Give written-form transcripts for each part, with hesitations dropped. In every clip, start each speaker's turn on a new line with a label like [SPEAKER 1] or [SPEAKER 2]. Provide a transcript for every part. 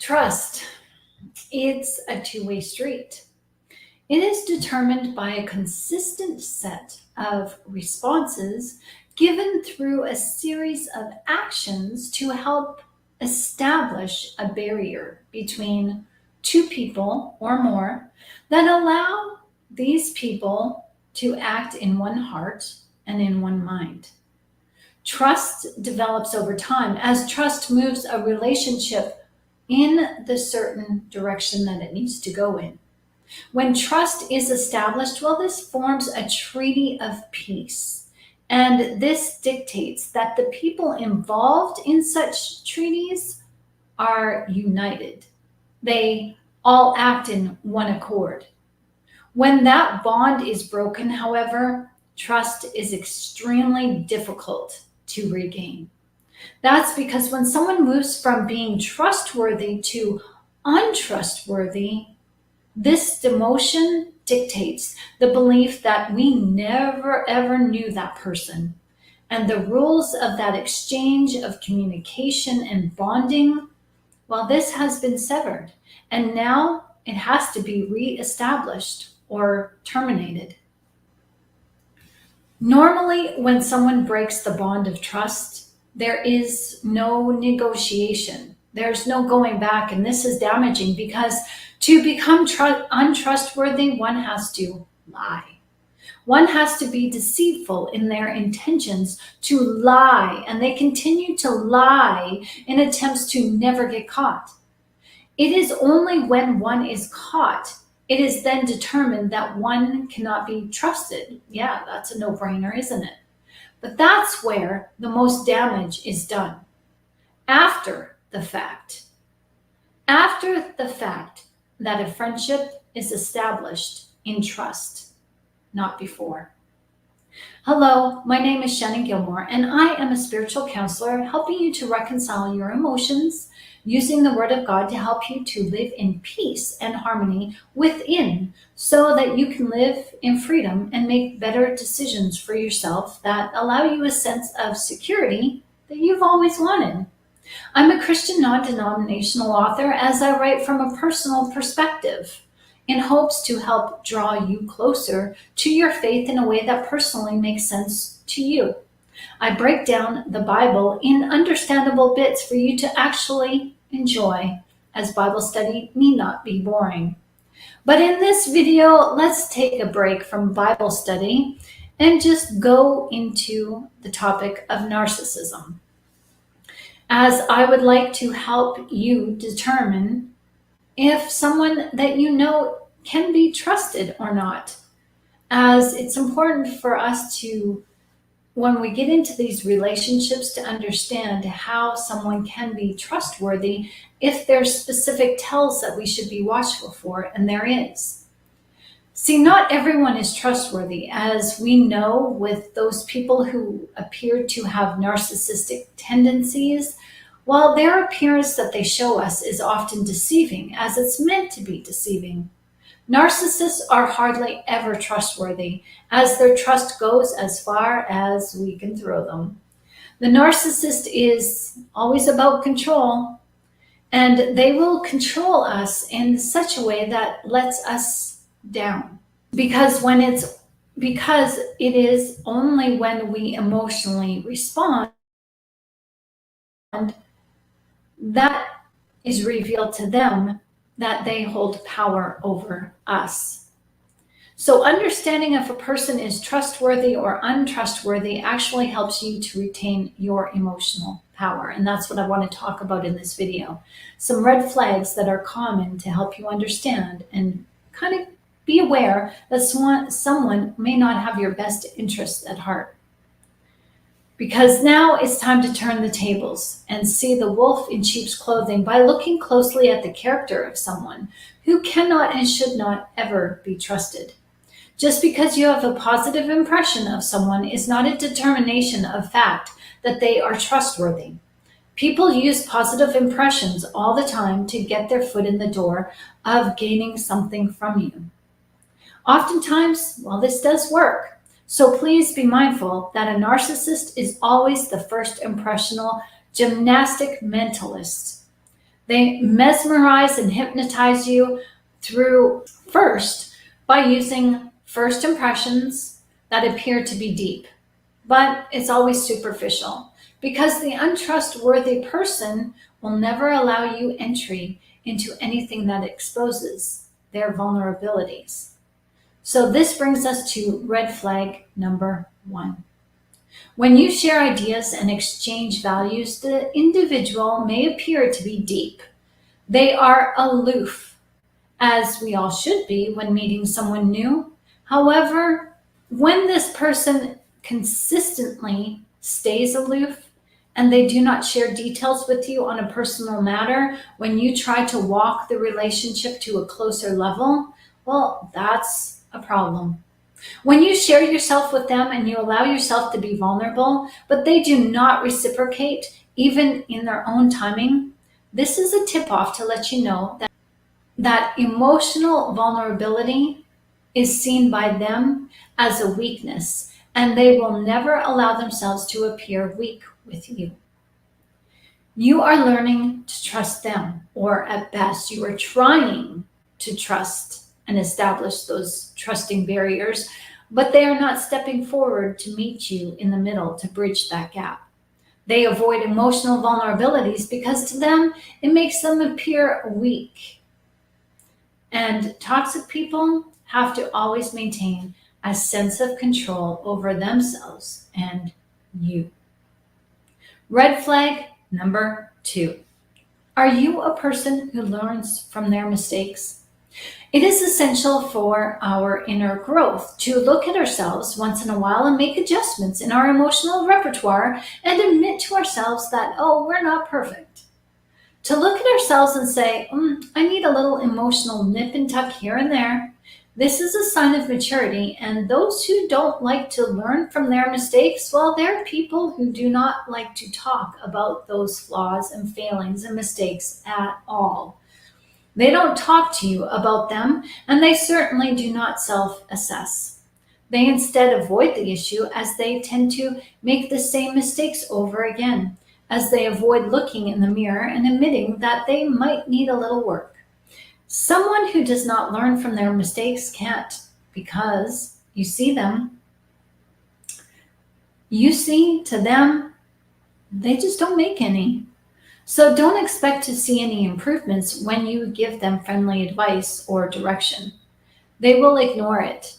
[SPEAKER 1] Trust, it's a two-way street. It is determined by a consistent set of responses given through a series of actions to help establish a barrier between two people or more that allow these people to act in one heart and in one mind. Trust develops over time as trust moves a relationship in the certain direction that it needs to go in. When trust is established, well, this forms a treaty of peace. And this dictates that the people involved in such treaties are united. They all act in one accord. When that bond is broken, however, trust is extremely difficult to regain. That's because when someone moves from being trustworthy to untrustworthy, this demotion dictates the belief that we never ever knew that person. And the rules of that exchange of communication and bonding, well, this has been severed. And now it has to be reestablished or terminated. Normally, when someone breaks the bond of trust, there is no negotiation. There's no going back, and this is damaging because to become untrustworthy, one has to lie. One has to be deceitful in their intentions to lie, and they continue to lie in attempts to never get caught. It is only when one is caught, it is then determined that one cannot be trusted. Yeah, that's a no-brainer, isn't it? But that's where the most damage is done. After the fact. After the fact that a friendship is established in trust, not before. Hello, my name is Shannon Gilmore, and I am a spiritual counselor helping you to reconcile your emotions using the Word of God to help you to live in peace and harmony within so that you can live in freedom and make better decisions for yourself that allow you a sense of security that you've always wanted. I'm a Christian non-denominational author as I write from a personal perspective in hopes to help draw you closer to your faith in a way that personally makes sense to you. I break down the Bible in understandable bits for you to actually enjoy, as Bible study need not be boring. But in this video, let's take a break from Bible study and just go into the topic of narcissism, as I would like to help you determine if someone that you know can be trusted or not, as it's important for us to, when we get into these relationships, to understand how someone can be trustworthy if there's specific tells that we should be watchful for, and there is. See, not everyone is trustworthy, as we know with those people who appear to have narcissistic tendencies. While their appearance that they show us is often deceiving, as it's meant to be deceiving, narcissists are hardly ever trustworthy, as their trust goes as far as we can throw them. The narcissist is always about control, and they will control us in such a way that lets us down. Because it is only when we emotionally respond that is revealed to them that they hold power over us. So understanding if a person is trustworthy or untrustworthy actually helps you to retain your emotional power. And that's what I want to talk about in this video. Some red flags that are common to help you understand and kind of be aware that someone may not have your best interests at heart. Because now it's time to turn the tables and see the wolf in sheep's clothing by looking closely at the character of someone who cannot and should not ever be trusted. Just because you have a positive impression of someone is not a determination of fact that they are trustworthy. People use positive impressions all the time to get their foot in the door of gaining something from you. Oftentimes, well, this does work. So please be mindful that a narcissist is always the first impressional gymnastic mentalist. They mesmerize and hypnotize you through first by using first impressions that appear to be deep, but it's always superficial because the untrustworthy person will never allow you entry into anything that exposes their vulnerabilities. So this brings us to red flag number 1. When you share ideas and exchange values, the individual may appear to be deep. They are aloof, as we all should be when meeting someone new. However, when this person consistently stays aloof and they do not share details with you on a personal matter, when you try to walk the relationship to a closer level, well, that's a problem. When you share yourself with them and you allow yourself to be vulnerable, but they do not reciprocate, even in their own timing, this is a tip off to let you know that emotional vulnerability is seen by them as a weakness, and they will never allow themselves to appear weak with you. You are learning to trust them, or at best, you are trying to trust and establish those trusting barriers, but they are not stepping forward to meet you in the middle to bridge that gap. They avoid emotional vulnerabilities because to them, it makes them appear weak. And toxic people have to always maintain a sense of control over themselves and you. Red flag number 2. Are you a person who learns from their mistakes? It is essential for our inner growth to look at ourselves once in a while and make adjustments in our emotional repertoire and admit to ourselves that, oh, we're not perfect. To look at ourselves and say, I need a little emotional nip and tuck here and there. This is a sign of maturity, and those who don't like to learn from their mistakes, well, they're people who do not like to talk about those flaws and failings and mistakes at all. They don't talk to you about them, and they certainly do not self-assess. They instead avoid the issue as they tend to make the same mistakes over again, as they avoid looking in the mirror and admitting that they might need a little work. Someone who does not learn from their mistakes can't, because you see them. You see to them, they just don't make any. So don't expect to see any improvements when you give them friendly advice or direction. They will ignore it,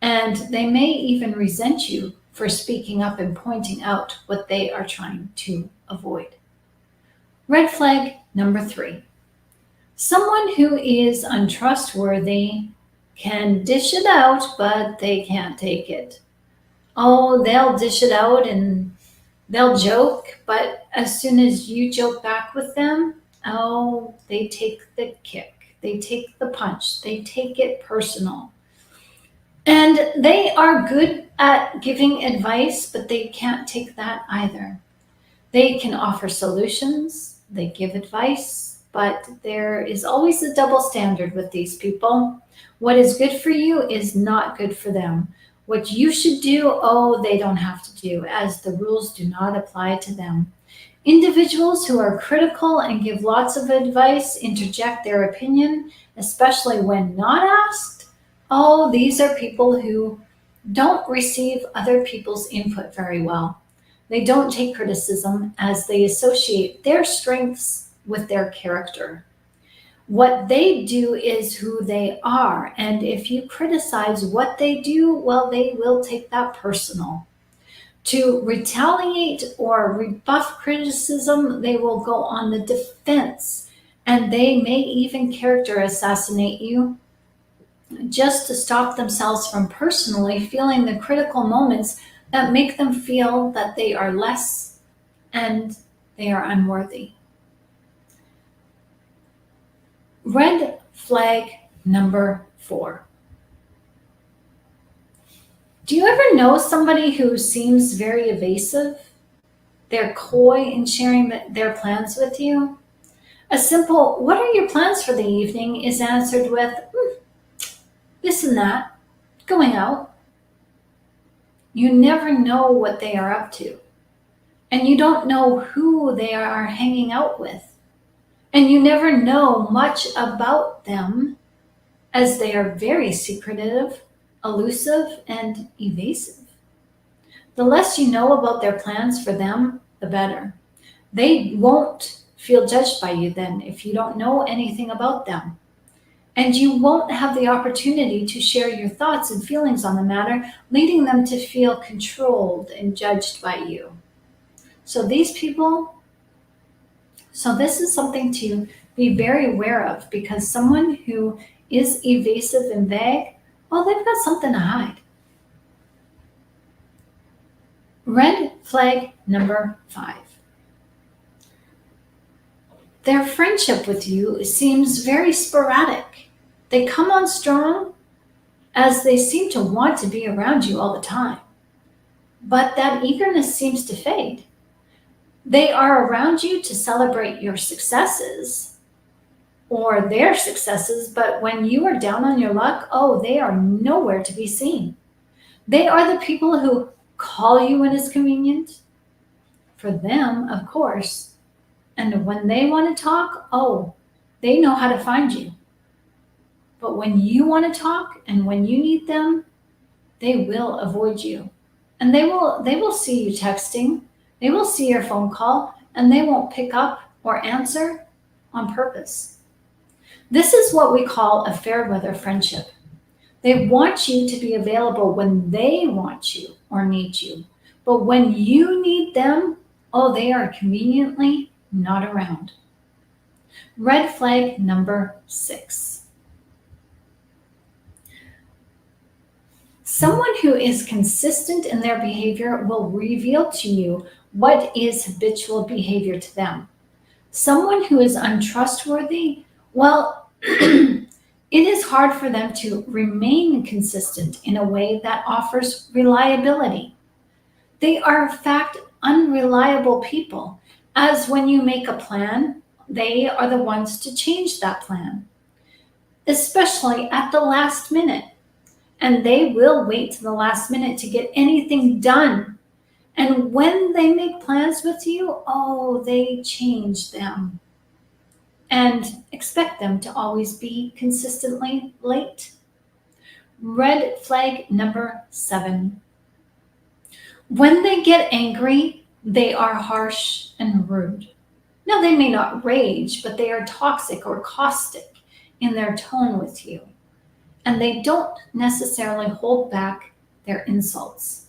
[SPEAKER 1] and they may even resent you for speaking up and pointing out what they are trying to avoid. Red flag number 3. Someone who is untrustworthy can dish it out, but they can't take it. Oh, they'll dish it out and they'll joke, but as soon as you joke back with them, oh, they take the kick. They take the punch. They take it personal. And they are good at giving advice, but they can't take that either. They can offer solutions. They give advice, but there is always a double standard with these people. What is good for you is not good for them. What you should do, oh, they don't have to do, as the rules do not apply to them. Individuals who are critical and give lots of advice, interject their opinion, especially when not asked, oh, these are people who don't receive other people's input very well. They don't take criticism as they associate their strengths with their character. What they do is who they are, and if you criticize what they do, well, they will take that personal. To retaliate or rebuff criticism, they will go on the defense, and they may even character assassinate you just to stop themselves from personally feeling the critical moments that make them feel that they are less and they are unworthy. Red flag number 4. Do you ever know somebody who seems very evasive? They're coy in sharing their plans with you. A simple, what are your plans for the evening, is answered with, this and that, going out. You never know what they are up to, and you don't know who they are hanging out with. And you never know much about them, as they are very secretive, elusive, and evasive. The less you know about their plans for them, the better. They won't feel judged by you then if you don't know anything about them. And you won't have the opportunity to share your thoughts and feelings on the matter, leading them to feel controlled and judged by you. So this is something to be very aware of, because someone who is evasive and vague, well, they've got something to hide. Red flag number 5. Their friendship with you seems very sporadic. They come on strong as they seem to want to be around you all the time. But that eagerness seems to fade. They are around you to celebrate your successes or their successes, but when you are down on your luck, oh, they are nowhere to be seen. They are the people who call you when it's convenient, for them, of course. And when they want to talk, oh, they know how to find you. But when you want to talk and when you need them, they will avoid you. And they will see you texting, they will see your phone call, and they won't pick up or answer on purpose. This is what we call a fair weather friendship. They want you to be available when they want you or need you. But when you need them, oh, they are conveniently not around. Red flag number 6. Someone who is consistent in their behavior will reveal to you what is habitual behavior to them. Someone who is untrustworthy, well, it is hard for them to remain consistent in a way that offers reliability. They are, in fact, unreliable people, as when you make a plan, they are the ones to change that plan, especially at the last minute. And they will wait to the last minute to get anything done. And when they make plans with you, oh, they change them and expect them to always be consistently late. Red flag number 7. When they get angry, they are harsh and rude. Now, they may not rage, but they are toxic or caustic in their tone with you. And they don't necessarily hold back their insults.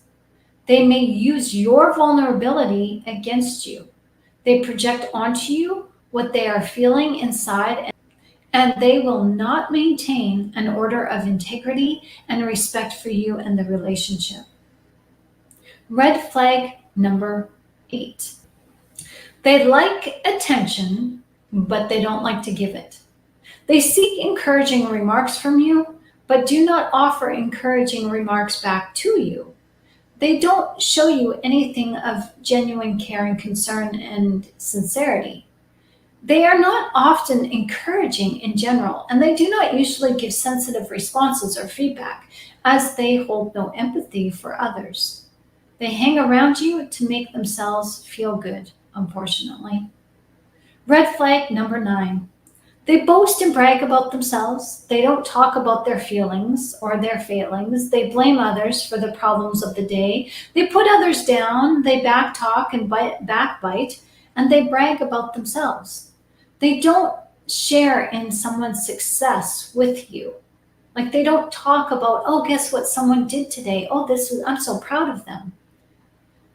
[SPEAKER 1] They may use your vulnerability against you. They project onto you what they are feeling inside, and they will not maintain an order of integrity and respect for you and the relationship. Red flag number 8. They like attention, but they don't like to give it. They seek encouraging remarks from you, but do not offer encouraging remarks back to you. They don't show you anything of genuine care and concern and sincerity. They are not often encouraging in general, and they do not usually give sensitive responses or feedback, as they hold no empathy for others. They hang around you to make themselves feel good, unfortunately. Red flag number 9. They boast and brag about themselves. They don't talk about their feelings or their failings. They blame others for the problems of the day. They put others down. They backtalk and backbite, and they brag about themselves. They don't share in someone's success with you. Like, they don't talk about, oh, guess what someone did today? Oh, I'm so proud of them.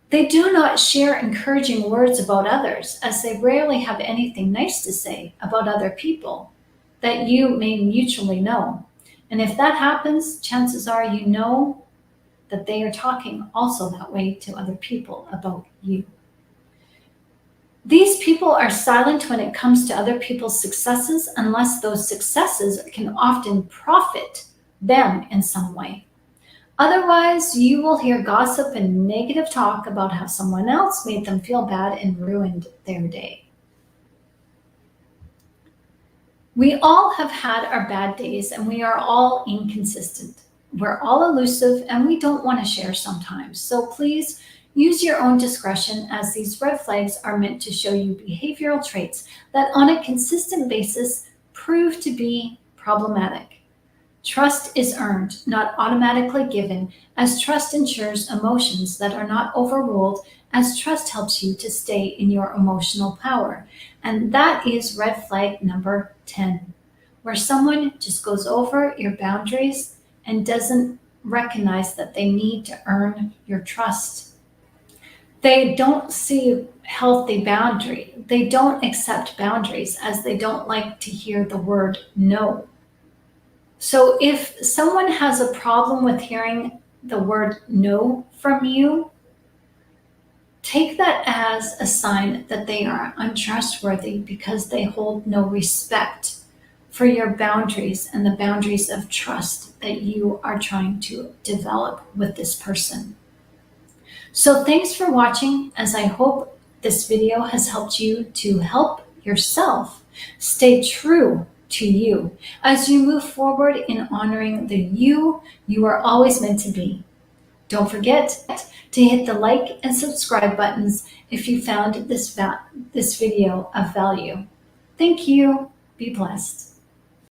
[SPEAKER 1] They do not share encouraging words about others, as they rarely have anything nice to say about other people that you may mutually know. And if that happens, chances are you know that they are talking also that way to other people about you. These people are silent when it comes to other people's successes, unless those successes can often profit them in some way. Otherwise, you will hear gossip and negative talk about how someone else made them feel bad and ruined their day. We all have had our bad days, and we are all inconsistent. We're all elusive, and we don't want to share sometimes. So please Use your own discretion, as these red flags are meant to show you behavioral traits that on a consistent basis prove to be problematic. Trust is earned, not automatically given, as trust ensures emotions that are not overruled, as trust helps you to stay in your emotional power. And that is red flag number 10, where someone just goes over your boundaries and doesn't recognize that they need to earn your trust. They don't see healthy boundary. They don't accept boundaries, as they don't like to hear the word no. So if someone has a problem with hearing the word no from you, take that as a sign that they are untrustworthy, because they hold no respect for your boundaries and the boundaries of trust that you are trying to develop with this person. So thanks for watching, as I hope this video has helped you to help yourself stay true to you as you move forward in honoring the you are always meant to be. Don't forget to hit the like and subscribe buttons if you found this video of value. Thank you. Be blessed.